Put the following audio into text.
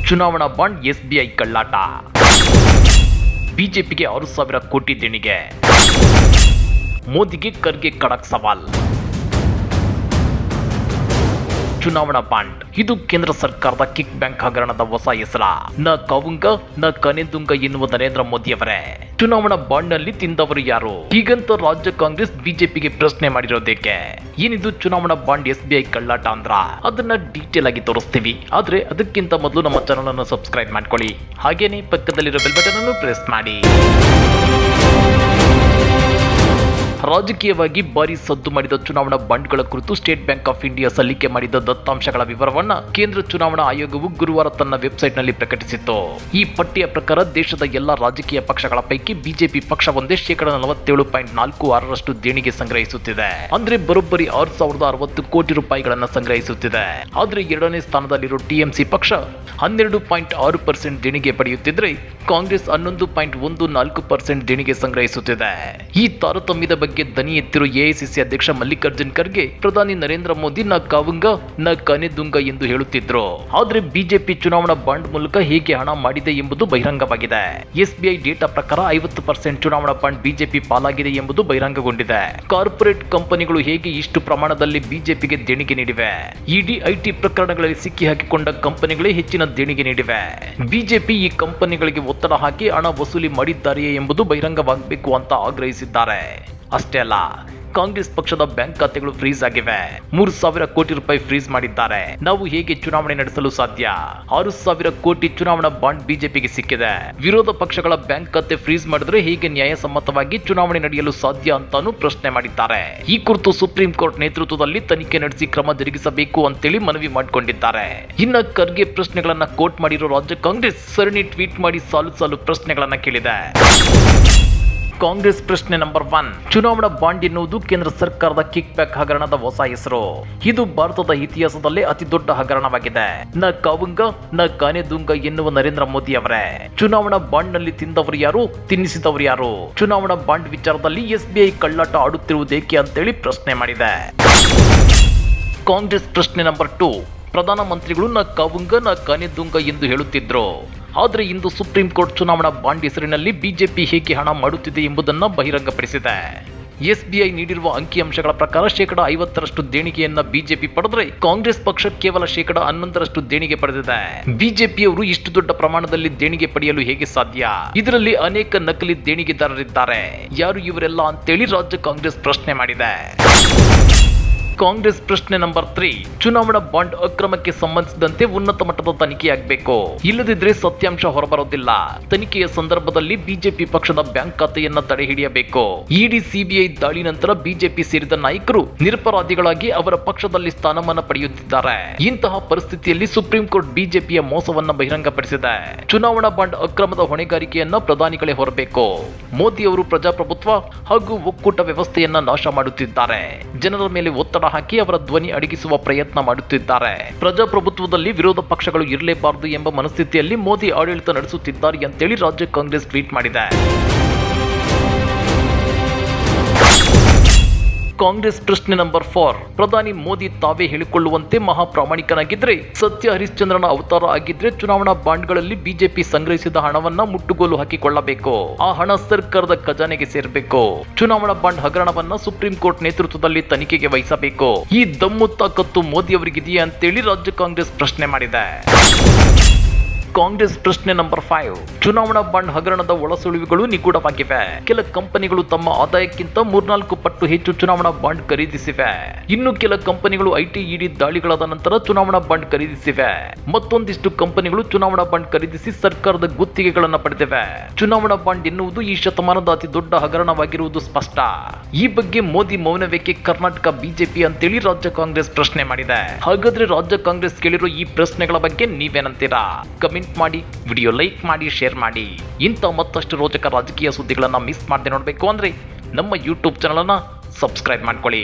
ಚುನಾವಣಾ bond SBI ಕಳ್ಳಾಟ, ಬಿಜೆಪಿಗೆ 6,000 ಕೋಟಿ ದೇಣಿಗೆ, ಮೋದಿಗೆ ಖರ್ಗೆ ಖಡಕ್ ಸವಾಲ್. ಚುನಾವಣಾ ಬಾಂಡ್ ಇದು ಕೇಂದ್ರ ಸರ್ಕಾರದ ಕಿಕ್ ಬ್ಯಾಂಕ್ ಹಗರಣದ ಹೊಸ ಹೆಸರ. ನ ಕಾವುಂಗ ನ ಕನೆದುಂಗ ಎನ್ನುವ ನರೇಂದ್ರ ಮೋದಿ ಅವರೇ ಚುನಾವಣಾ ಬಾಂಡ್ ನಲ್ಲಿ ತಿಂದವರು ಯಾರು? ಹೀಗಂತ ರಾಜ್ಯ ಕಾಂಗ್ರೆಸ್ ಬಿಜೆಪಿಗೆ ಪ್ರಶ್ನೆ ಮಾಡಿರೋದಕ್ಕೆ. ಏನಿದು ಚುನಾವಣಾ ಬಾಂಡ್ ಎಸ್ಬಿಐ ಕಳ್ಳಾಟ ಅಂದ್ರ ಅದನ್ನ ಡೀಟೇಲ್ ಆಗಿ ತೋರಿಸ್ತೀವಿ. ಆದ್ರೆ ಅದಕ್ಕಿಂತ ಮೊದಲು ನಮ್ಮ ಚಾನಲ್ ಅನ್ನು ಸಬ್ಸ್ಕ್ರೈಬ್ ಮಾಡ್ಕೊಳ್ಳಿ, ಹಾಗೇನೆ ಪಕ್ಕದಲ್ಲಿರೋ ಬೆಲ್ ಬಟನ್ ಅನ್ನು ಪ್ರೆಸ್ ಮಾಡಿ. ರಾಜಕೀಯವಾಗಿ ಭಾರಿ ಸದ್ದು ಮಾಡಿದ ಚುನಾವಣಾ ಬಾಂಡ್ಗಳ ಕುರಿತು ಸ್ಟೇಟ್ ಬ್ಯಾಂಕ್ ಆಫ್ ಇಂಡಿಯಾ ಸಲ್ಲಿಕೆ ಮಾಡಿದ ದತ್ತಾಂಶಗಳ ವಿವರವನ್ನ ಕೇಂದ್ರ ಚುನಾವಣಾ ಆಯೋಗವು ಗುರುವಾರ ತನ್ನ ವೆಬ್ಸೈಟ್ನಲ್ಲಿ ಪ್ರಕಟಿಸಿತ್ತು. ಈ ಪಟ್ಟಿಯ ಪ್ರಕಾರ ದೇಶದ ಎಲ್ಲಾ ರಾಜಕೀಯ ಪಕ್ಷಗಳ ಪೈಕಿ ಬಿಜೆಪಿ ಪಕ್ಷ ಒಂದೇ 47.46% ದೇಣಿಗೆ ಸಂಗ್ರಹಿಸುತ್ತಿದೆ. ಅಂದ್ರೆ ಬರೋಬ್ಬರಿ 6,060 ಕೋಟಿ ರೂಪಾಯಿಗಳನ್ನ ಸಂಗ್ರಹಿಸುತ್ತಿದೆ. ಆದ್ರೆ ಎರಡನೇ ಸ್ಥಾನದಲ್ಲಿರೋ ಟಿಎಂಸಿ ಪಕ್ಷ 12.6% ದೇಣಿಗೆ ಪಡೆಯುತ್ತಿದ್ರೆ ಕಾಂಗ್ರೆಸ್ 11.14% ದೇಣಿಗೆ ಸಂಗ್ರಹಿಸುತ್ತಿದೆ. ಈ ತಾರತಮ್ಯದ ಬಗ್ಗೆ ದನಿ ಎತ್ತಿರುವ ಎಐಸಿಸಿ ಅಧ್ಯಕ್ಷ ಮಲ್ಲಿಕಾರ್ಜುನ್ ಖರ್ಗೆ ಪ್ರಧಾನಿ ನರೇಂದ್ರ ಮೋದಿ ನ ಕಾವುಂಗ ನ ಕನೆದುಂಗ ಎಂದು ಹೇಳುತ್ತಿದ್ರು. ಆದ್ರೆ ಬಿಜೆಪಿ ಚುನಾವಣಾ ಬಾಂಡ್ ಮೂಲಕ ಹೇಗೆ ಹಣ ಮಾಡಿದೆ ಎಂಬುದು ಬಹಿರಂಗವಾಗಿದೆ. ಎಸ್ಬಿಐ ಡೇಟಾ ಪ್ರಕಾರ 50% ಚುನಾವಣಾ ಬಾಂಡ್ ಬಿಜೆಪಿ ಪಾಲಾಗಿದೆ ಎಂಬುದು ಬಹಿರಂಗಗೊಂಡಿದೆ. ಕಾರ್ಪೊರೇಟ್ ಕಂಪನಿಗಳು ಹೇಗೆ ಇಷ್ಟು ಪ್ರಮಾಣದಲ್ಲಿ ಬಿಜೆಪಿಗೆ ದೇಣಿಗೆ ನೀಡಿವೆ? ಇಡಿ ಐಟಿ ಪ್ರಕರಣಗಳಲ್ಲಿ ಸಿಕ್ಕಿ ಹಾಕಿಕೊಂಡ ಕಂಪನಿಗಳೇ ಹೆಚ್ಚಿನ ದೇಣಿಗೆ ನೀಡಿವೆ. ಬಿಜೆಪಿ ಈ ಕಂಪನಿಗಳಿಗೆ ಒತ್ತಡ ಹಾಕಿ ಹಣ ವಸೂಲಿ ಮಾಡಿದ್ದಾರೆಯೇ ಎಂಬುದು ಬಹಿರಂಗವಾಗಬೇಕು ಅಂತ ಆಗ್ರಹಿಸಿದ್ದಾರೆ. ಅಷ್ಟೇ ಅಲ್ಲ, ಕಾಂಗ್ರೆಸ್ ಪಕ್ಷದ ಬ್ಯಾಂಕ್ ಖಾತೆಗಳು ಫ್ರೀಸ್ ಆಗಿವೆ. 3,000 ಕೋಟಿ ರೂಪಾಯಿ ಫ್ರೀಸ್ ಮಾಡಿದ್ದಾರೆ. ನಾವು ಹೇಗೆ ಚುನಾವಣೆ ನಡೆಸಲು ಸಾಧ್ಯ? 6,000 ಕೋಟಿ ಚುನಾವಣಾ ಬಾಂಡ್ ಬಿಜೆಪಿಗೆ ಸಿಕ್ಕಿದೆ. ವಿರೋಧ ಪಕ್ಷಗಳ ಬ್ಯಾಂಕ್ ಖಾತೆ ಫ್ರೀಸ್ ಮಾಡಿದ್ರೆ ಹೇಗೆ ನ್ಯಾಯಸಮ್ಮತವಾಗಿ ಚುನಾವಣೆ ನಡೆಯಲು ಸಾಧ್ಯ ಅಂತಾನು ಪ್ರಶ್ನೆ ಮಾಡಿದ್ದಾರೆ. ಈ ಕುರಿತು ಸುಪ್ರೀಂ ಕೋರ್ಟ್ ನೇತೃತ್ವದಲ್ಲಿ ತನಿಖೆ ನಡೆಸಿ ಕ್ರಮ ಜರುಗಿಸಬೇಕು ಅಂತೇಳಿ ಮನವಿ ಮಾಡಿಕೊಂಡಿದ್ದಾರೆ. ಇನ್ನ ಖರ್ಗೆ ಪ್ರಶ್ನೆಗಳನ್ನ ಕೋಟ್ ಮಾಡಿರೋ ರಾಜ್ಯ ಕಾಂಗ್ರೆಸ್ ಸರಣಿ ಟ್ವೀಟ್ ಮಾಡಿ ಸಾಲು ಪ್ರಶ್ನೆಗಳನ್ನ ಕೇಳಿದೆ. ಕಾಂಗ್ರೆಸ್ ಪ್ರಶ್ನೆ ನಂಬರ್ 1, ಚುನಾವಣಾ ಬಾಂಡ್ ಎನ್ನುವುದು ಕೇಂದ್ರ ಸರ್ಕಾರದ ಕಿಕ್ ಬ್ಯಾಕ್ ಹಗರಣದ ಹೊಸ ಹೆಸರು. ಇದು ಭಾರತದ ಇತಿಹಾಸದಲ್ಲೇ ಅತಿ ದೊಡ್ಡ ಹಗರಣವಾಗಿದೆ. ನ ಕಾವುಂಗ ನ ಕಾನೆದುಂಗ ಎನ್ನುವ ನರೇಂದ್ರ ಮೋದಿ ಅವರೇ ಚುನಾವಣಾ ಬಾಂಡ್ ನಲ್ಲಿ ತಿಂದವರು ಯಾರು, ತಿನ್ನಿಸಿದವರು ಯಾರು? ಚುನಾವಣಾ ಬಾಂಡ್ ವಿಚಾರದಲ್ಲಿ ಎಸ್ಬಿಐ ಕಳ್ಳಾಟ ಆಡುತ್ತಿರುವುದೇಕೆ ಅಂತೇಳಿ ಪ್ರಶ್ನೆ ಮಾಡಿದೆ. ಕಾಂಗ್ರೆಸ್ ಪ್ರಶ್ನೆ ನಂಬರ್ 2, ಪ್ರಧಾನಮಂತ್ರಿಗಳು ನ ಕಾವುಂಗ ನ ಕಾನೆದುಂಗ ಎಂದು ಹೇಳುತ್ತಿದ್ರು. ಆದರೆ ಇಂದು ಸುಪ್ರೀಂ ಕೋರ್ಟ್ ಚುನಾವಣಾ ಬಾಂಡ್ ಹೆಸರಿನಲ್ಲಿ ಬಿಜೆಪಿ ಹೇಗೆ ಹಣ ಮಾಡುತ್ತಿದೆ ಎಂಬುದನ್ನು ಬಹಿರಂಗಪಡಿಸಿದೆ. ಎಸ್ಬಿಐ ನೀಡಿರುವ ಅಂಕಿಅಂಶಗಳ ಪ್ರಕಾರ 50% ದೇಣಿಗೆಯನ್ನ ಬಿಜೆಪಿ ಪಡೆದರೆ ಕಾಂಗ್ರೆಸ್ ಪಕ್ಷ ಕೇವಲ 11% ದೇಣಿಗೆ ಪಡೆದಿದೆ. ಬಿಜೆಪಿಯವರು ಇಷ್ಟು ದೊಡ್ಡ ಪ್ರಮಾಣದಲ್ಲಿ ದೇಣಿಗೆ ಪಡೆಯಲು ಹೇಗೆ ಸಾಧ್ಯ? ಇದರಲ್ಲಿ ಅನೇಕ ನಕಲಿ ದೇಣಿಗೆದಾರರಿದ್ದಾರೆ. ಯಾರು ಇವರೆಲ್ಲ ಅಂತೇಳಿ ರಾಜ್ಯ ಕಾಂಗ್ರೆಸ್ ಪ್ರಶ್ನೆ ಮಾಡಿದೆ. ಕಾಂಗ್ರೆಸ್ ಪ್ರಶ್ನೆ ನಂಬರ್ 3, ಚುನಾವಣಾ ಬಾಂಡ್ ಅಕ್ರಮಕ್ಕೆ ಸಂಬಂಧಿಸಿದಂತೆ ಉನ್ನತ ಮಟ್ಟದ ತನಿಖೆಯಾಗಬೇಕು. ಇಲ್ಲದಿದ್ರೆ ಸತ್ಯಾಂಶ ಹೊರಬರೋದಿಲ್ಲ. ತನಿಖೆಯ ಸಂದರ್ಭದಲ್ಲಿ ಬಿಜೆಪಿ ಪಕ್ಷದ ಬ್ಯಾಂಕ್ ಖಾತೆಯನ್ನ ತಡೆ ಹಿಡಿಯಬೇಕು. ಇಡಿ ಸಿಬಿಐ ದಾಳಿ ನಂತರ ಬಿಜೆಪಿ ಸೇರಿದ ನಾಯಕರು ನಿರಪರಾಧಿಗಳಾಗಿ ಅವರ ಪಕ್ಷದಲ್ಲಿ ಸ್ಥಾನಮಾನ ಪಡೆಯುತ್ತಿದ್ದಾರೆ. ಇಂತಹ ಪರಿಸ್ಥಿತಿಯಲ್ಲಿ ಸುಪ್ರೀಂ ಕೋರ್ಟ್ ಬಿಜೆಪಿಯ ಮೋಸವನ್ನ ಬಹಿರಂಗಪಡಿಸಿದೆ. ಚುನಾವಣಾ ಬಾಂಡ್ ಅಕ್ರಮದ ಹೊಣೆಗಾರಿಕೆಯನ್ನ ಪ್ರಧಾನಿಗಳೇ ಹೊರಬೇಕು. ಮೋದಿ ಅವರು ಪ್ರಜಾಪ್ರಭುತ್ವ ಹಾಗೂ ಒಕ್ಕೂಟ ವ್ಯವಸ್ಥೆಯನ್ನ ನಾಶ ಮಾಡುತ್ತಿದ್ದಾರೆ. ಜನರ ಮೇಲೆ ಒತ್ತಡ ಹಾಕಿ ಅವರ ಧ್ವನಿ ಅಡಗಿಸುವ ಪ್ರಯತ್ನ ಮಾಡುತ್ತಿದ್ದಾರೆ. ಪ್ರಜಾಪ್ರಭುತ್ವದಲ್ಲಿ ವಿರೋಧ ಪಕ್ಷಗಳು ಇರಲೇಬಾರದು ಎಂಬ ಮನಸ್ಥಿತಿಯಲ್ಲಿ ಮೋದಿ ಆಡಳಿತ ನಡೆಸುತ್ತಿದ್ದಾರೆ ಅಂತೇಳಿ ರಾಜ್ಯ ಕಾಂಗ್ರೆಸ್ ಟ್ವೀಟ್ ಮಾಡಿದೆ. ಕಾಂಗ್ರೆಸ್ ಪ್ರಶ್ನೆ ನಂಬರ್ 4, ಪ್ರಧಾನಿ ಮೋದಿ ತಾವೇ ಹೇಳಿಕೊಳ್ಳುವಂತೆ ಮಹಾಪ್ರಾಮಾಣಿಕನಾಗಿದ್ರೆ, ಸತ್ಯ ಹರಿಶ್ಚಂದ್ರನ ಅವತಾರ ಆಗಿದ್ರೆ ಚುನಾವಣಾ ಬಾಂಡ್ಗಳಲ್ಲಿ ಬಿಜೆಪಿ ಸಂಗ್ರಹಿಸಿದ ಹಣವನ್ನ ಮುಟ್ಟುಗೋಲು ಹಾಕಿಕೊಳ್ಳಬೇಕು. ಆ ಹಣ ಸರ್ಕಾರದ ಖಜಾನೆಗೆ ಸೇರಬೇಕು. ಚುನಾವಣಾ ಬಾಂಡ್ ಹಗರಣವನ್ನ ಸುಪ್ರೀಂ ಕೋರ್ಟ್ ನೇತೃತ್ವದಲ್ಲಿ ತನಿಖೆಗೆ ವಹಿಸಬೇಕು. ಈ ದಮ್ಮು ತಾಕತ್ತು ಮೋದಿ ಅವರಿಗಿದೆಯಾ ಅಂತೇಳಿ ರಾಜ್ಯ ಕಾಂಗ್ರೆಸ್ ಪ್ರಶ್ನೆ ಮಾಡಿದೆ. ಕಾಂಗ್ರೆಸ್ ಪ್ರಶ್ನೆ ನಂಬರ್ 5, ಚುನಾವಣಾ ಬಾಂಡ್ ಹಗರಣದ ಒಳಸುಳಿವುಗಳು ನಿಗೂಢವಾಗಿವೆ. ಕೆಲ ಕಂಪನಿಗಳು ತಮ್ಮ ಆದಾಯಕ್ಕಿಂತ 3-4 ಪಟ್ಟು ಹೆಚ್ಚು ಚುನಾವಣಾ ಬಾಂಡ್ ಖರೀದಿಸಿವೆ. ಇನ್ನು ಕೆಲ ಕಂಪನಿಗಳು ಐಟಿ ಇಡಿ ದಾಳಿಗಳಾದ ನಂತರ ಚುನಾವಣಾ ಬಾಂಡ್ ಖರೀದಿಸಿವೆ. ಮತ್ತೊಂದಿಷ್ಟು ಕಂಪನಿಗಳು ಚುನಾವಣಾ ಬಾಂಡ್ ಖರೀದಿಸಿ ಸರ್ಕಾರದ ಗುತ್ತಿಗೆಗಳನ್ನು ಪಡೆದಿವೆ. ಚುನಾವಣಾ ಬಾಂಡ್ ಎನ್ನುವುದು ಈ ಶತಮಾನದ ಅತಿ ದೊಡ್ಡ ಹಗರಣವಾಗಿರುವುದು ಸ್ಪಷ್ಟ. ಈ ಬಗ್ಗೆ ಮೋದಿ ಮೌನವೇಕೆ ಕರ್ನಾಟಕ ಬಿಜೆಪಿ ಅಂತೇಳಿ ರಾಜ್ಯ ಕಾಂಗ್ರೆಸ್ ಪ್ರಶ್ನೆ ಮಾಡಿದೆ. ಹಾಗಾದ್ರೆ ರಾಜ್ಯ ಕಾಂಗ್ರೆಸ್ ಕೇಳಿರೋ ಈ ಪ್ರಶ್ನೆಗಳ ಬಗ್ಗೆ ನೀವೇನಂತೀರಾ? ಕಮೆಂಟ್ ಮಾಡಿ, ವಿಡಿಯೋ ಲೈಕ್ ಮಾಡಿ, ಶೇರ್ ಮಾಡಿ. ಇಂಥ ಮತ್ತಷ್ಟು ರೋಚಕ ರಾಜಕೀಯ ಸುದ್ದಿಗಳನ್ನು ಮಿಸ್ ಮಾಡದೆ ನೋಡಬೇಕು ಅಂದ್ರೆ ನಮ್ಮ ಯೂಟ್ಯೂಬ್ ಚಾನಲ್ ಅನ್ನ ಸಬ್ಸ್ಕ್ರೈಬ್ ಮಾಡ್ಕೊಳ್ಳಿ.